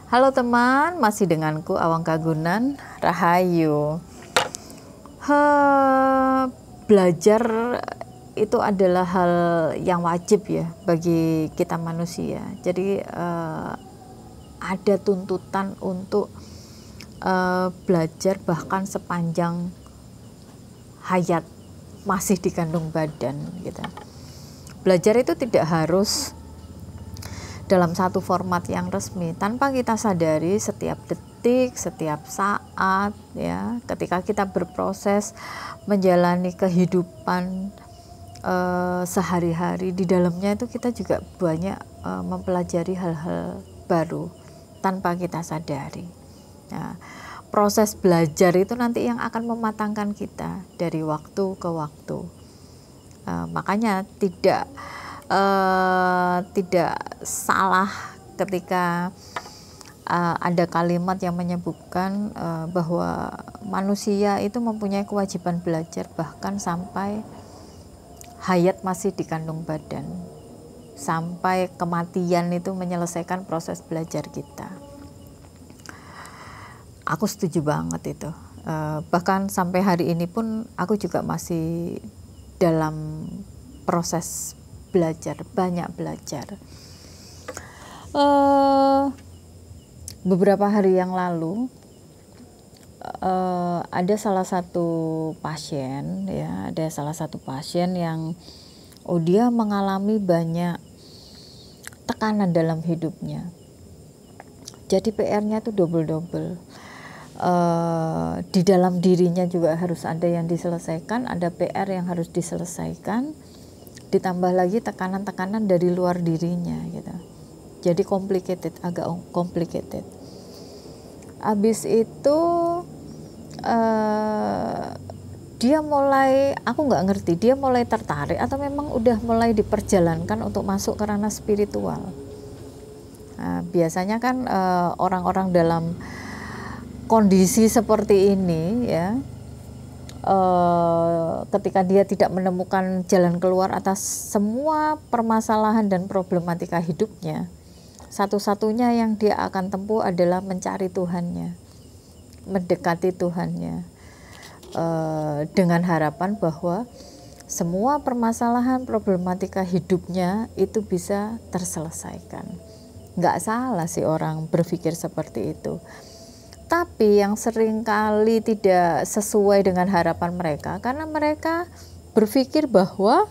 Halo teman, masih denganku Awang Kagunan, Rahayu. Belajar itu adalah hal yang wajib ya bagi kita manusia. Jadi ada tuntutan untuk belajar bahkan sepanjang hayat masih dikandung badan gitu. Belajar itu tidak harus dalam satu format yang resmi, tanpa kita sadari setiap detik, setiap saat ya, ketika kita berproses menjalani kehidupan sehari-hari, di dalamnya itu kita juga banyak mempelajari hal-hal baru tanpa kita sadari. Nah, proses belajar itu nanti yang akan mematangkan kita dari waktu ke waktu. Makanya tidak salah ketika ada kalimat yang menyebutkan bahwa manusia itu mempunyai kewajiban belajar bahkan sampai hayat masih dikandung badan, sampai kematian itu menyelesaikan proses belajar kita. Aku setuju banget itu. Bahkan sampai hari ini pun aku juga masih dalam proses belajar, banyak belajar. Beberapa hari yang lalu ada salah satu pasien yang dia mengalami banyak tekanan dalam hidupnya. Jadi PR-nya tuh double. Di dalam dirinya juga harus ada yang diselesaikan, ada PR yang harus diselesaikan, ditambah lagi tekanan-tekanan dari luar dirinya gitu. Jadi agak complicated. Habis itu dia mulai, aku nggak ngerti, dia mulai tertarik atau memang udah mulai diperjalankan untuk masuk ke ranah spiritual. Biasanya kan orang-orang dalam kondisi seperti ini ya, ketika dia tidak menemukan jalan keluar atas semua permasalahan dan problematika hidupnya, satu-satunya yang dia akan tempuh adalah mencari Tuhannya, mendekati Tuhannya, dengan harapan bahwa semua permasalahan problematika hidupnya itu bisa terselesaikan. Nggak salah sih orang berpikir seperti itu. Tapi yang seringkali tidak sesuai dengan harapan mereka, karena mereka berpikir bahwa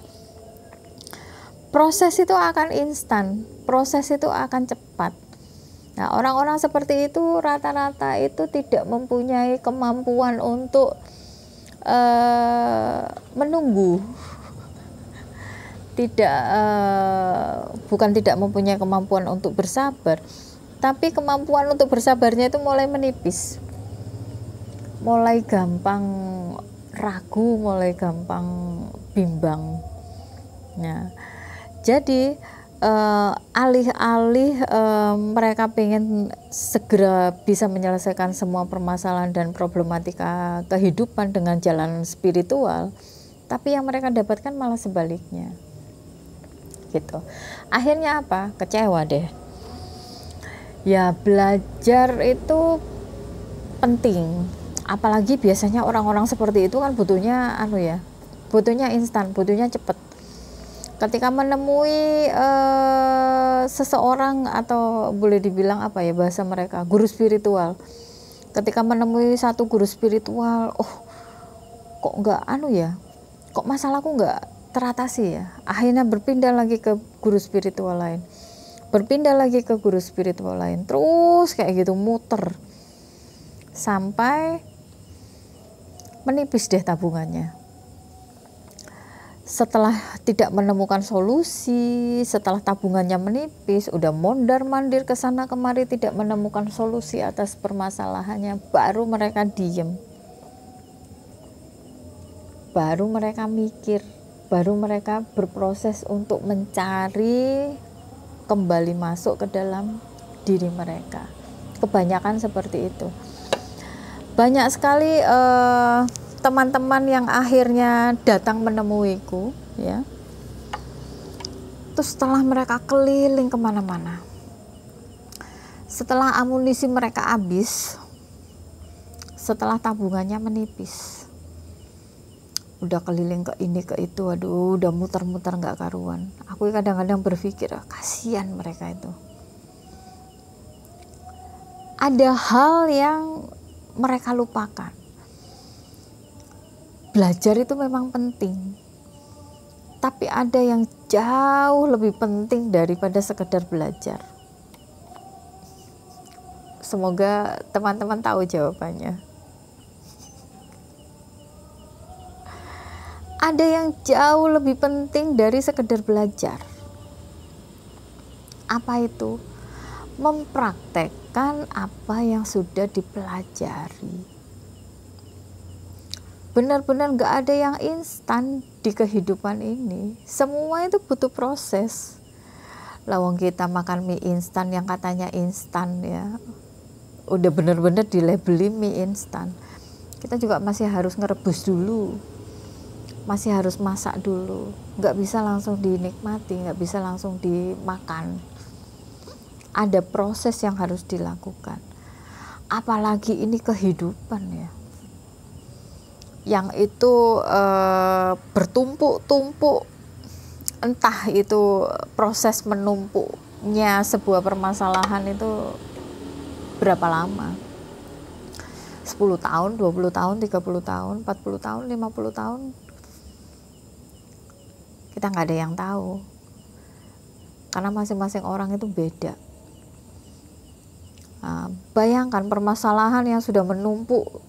proses itu akan instan, proses itu akan cepat. Nah, orang-orang seperti itu rata-rata itu tidak mempunyai kemampuan untuk menunggu. Bukan tidak mempunyai kemampuan untuk bersabar, tapi kemampuan untuk bersabarnya itu mulai menipis, mulai gampang ragu, mulai gampang bimbang. Nah, jadi alih-alih mereka pengen segera bisa menyelesaikan semua permasalahan dan problematika kehidupan dengan jalan spiritual, tapi yang mereka dapatkan malah sebaliknya gitu. Akhirnya apa? Kecewa deh. Ya, belajar itu penting, apalagi biasanya orang-orang seperti itu kan butuhnya butuhnya instan, butuhnya cepat. Ketika menemui seseorang, atau boleh dibilang bahasa mereka, guru spiritual, ketika menemui satu guru spiritual, kok nggak kok masalahku nggak teratasi ya, akhirnya berpindah lagi ke guru spiritual lain, berpindah lagi ke guru spiritual lain, terus kayak gitu muter sampai menipis deh tabungannya. Setelah tidak menemukan solusi, setelah tabungannya menipis, udah mondar-mandir ke sana kemari tidak menemukan solusi atas permasalahannya, baru mereka diem, baru mereka mikir, baru mereka berproses untuk mencari kembali masuk ke dalam diri mereka. Kebanyakan seperti itu. Banyak sekali teman-teman yang akhirnya datang menemuiku ya, terus setelah mereka keliling kemana-mana, Setelah amunisi mereka habis, setelah tabungannya menipis, udah keliling ke ini ke itu, aduh udah muter-muter nggak karuan. Aku kadang-kadang berpikir, kasihan mereka itu. Ada hal yang mereka lupakan. Belajar itu memang penting, tapi ada yang jauh lebih penting daripada sekedar belajar. Semoga teman-teman tahu jawabannya. Ada yang jauh lebih penting dari sekedar belajar. Apa itu? Mempraktekkan apa yang sudah dipelajari. Benar-benar gak ada yang instan di kehidupan ini. Semua itu butuh proses. Lawang kita makan mie instan yang katanya instan ya, udah benar-benar dilabeli mie instan. Kita juga masih harus ngerebus dulu, masih harus masak dulu. Gak bisa langsung dinikmati, gak bisa langsung dimakan. Ada proses yang harus dilakukan. Apalagi ini kehidupan ya, yang itu bertumpuk-tumpuk, entah itu proses menumpuknya sebuah permasalahan itu berapa lama, 10 tahun, 20 tahun, 30 tahun, 40 tahun, 50 tahun, kita nggak ada yang tahu, karena masing-masing orang itu beda. Nah, bayangkan permasalahan yang sudah menumpuk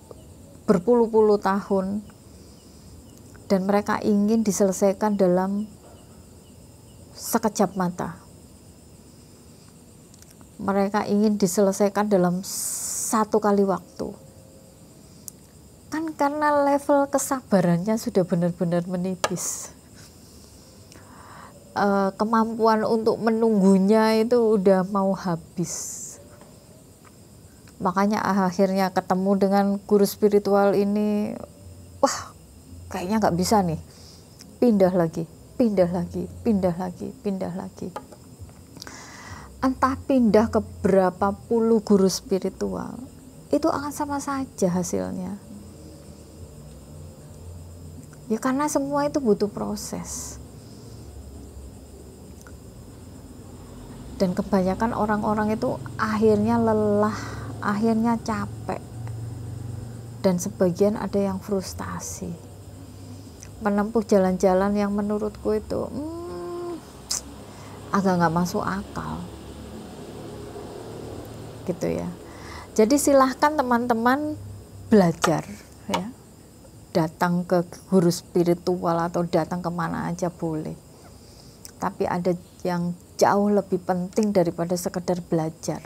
berpuluh-puluh tahun dan mereka ingin diselesaikan dalam sekejap mata. Mereka ingin diselesaikan dalam satu kali waktu. Kan karena level kesabarannya sudah benar-benar menipis. Kemampuan untuk menunggunya itu udah mau habis. Makanya akhirnya ketemu dengan guru spiritual ini, wah kayaknya nggak bisa nih, pindah lagi, entah pindah ke berapa puluh guru spiritual, itu akan sama saja hasilnya ya, karena semua itu butuh proses. Dan kebanyakan orang-orang itu akhirnya lelah, akhirnya capek, dan sebagian ada yang frustasi menempuh jalan-jalan yang menurutku itu agak nggak masuk akal gitu ya. Jadi silahkan teman-teman belajar ya, datang ke guru spiritual atau datang kemana aja boleh, tapi ada yang jauh lebih penting daripada sekedar belajar.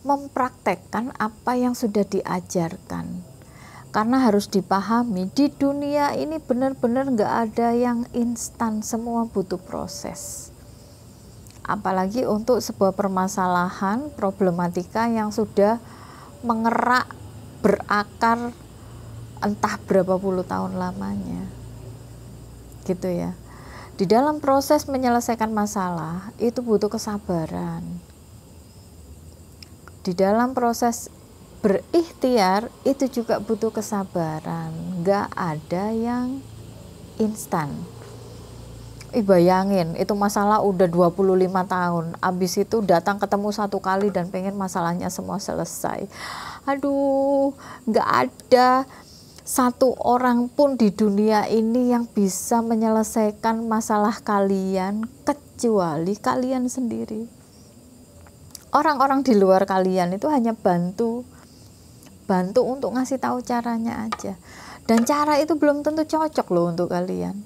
Mempraktekkan apa yang sudah diajarkan, karena harus dipahami di dunia ini benar-benar nggak ada yang instan, semua butuh proses. Apalagi untuk sebuah permasalahan, problematika yang sudah mengerak, berakar entah berapa puluh tahun lamanya gitu ya. Di dalam proses menyelesaikan masalah itu butuh kesabaran. Di dalam proses berikhtiar itu juga butuh kesabaran, nggak ada yang instan. Bayangin, itu masalah udah 25 tahun, abis itu datang ketemu satu kali dan pengen masalahnya semua selesai. Aduh, nggak ada satu orang pun di dunia ini yang bisa menyelesaikan masalah kalian kecuali kalian sendiri. Orang-orang di luar kalian itu hanya bantu untuk ngasih tahu caranya aja, dan cara itu belum tentu cocok loh untuk kalian,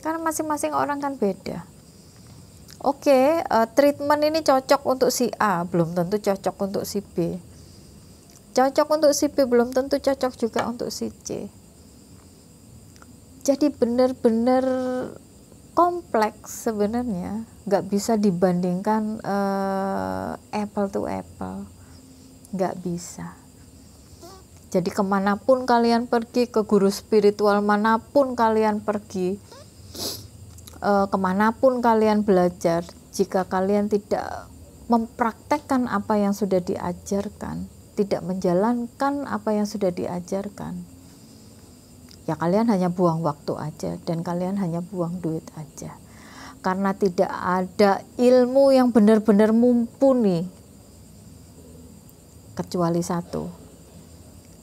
karena masing-masing orang kan beda. Oke, treatment ini cocok untuk si A, belum tentu cocok untuk si B. Cocok untuk si B, belum tentu cocok juga untuk si C. Jadi benar-benar kompleks sebenarnya, nggak bisa dibandingkan apple to apple, nggak bisa. Jadi kemanapun kalian pergi, ke guru spiritual manapun kalian pergi, kemanapun kalian belajar, jika kalian tidak mempraktekkan apa yang sudah diajarkan, tidak menjalankan apa yang sudah diajarkan, ya kalian hanya buang waktu aja dan kalian hanya buang duit aja. Karena tidak ada ilmu yang benar-benar mumpuni kecuali satu.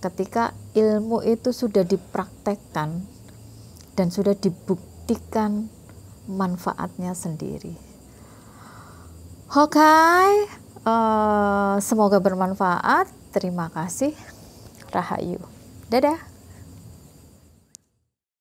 Ketika ilmu itu sudah dipraktekkan dan sudah dibuktikan manfaatnya sendiri. Oke, semoga bermanfaat. Terima kasih. Rahayu. Dadah.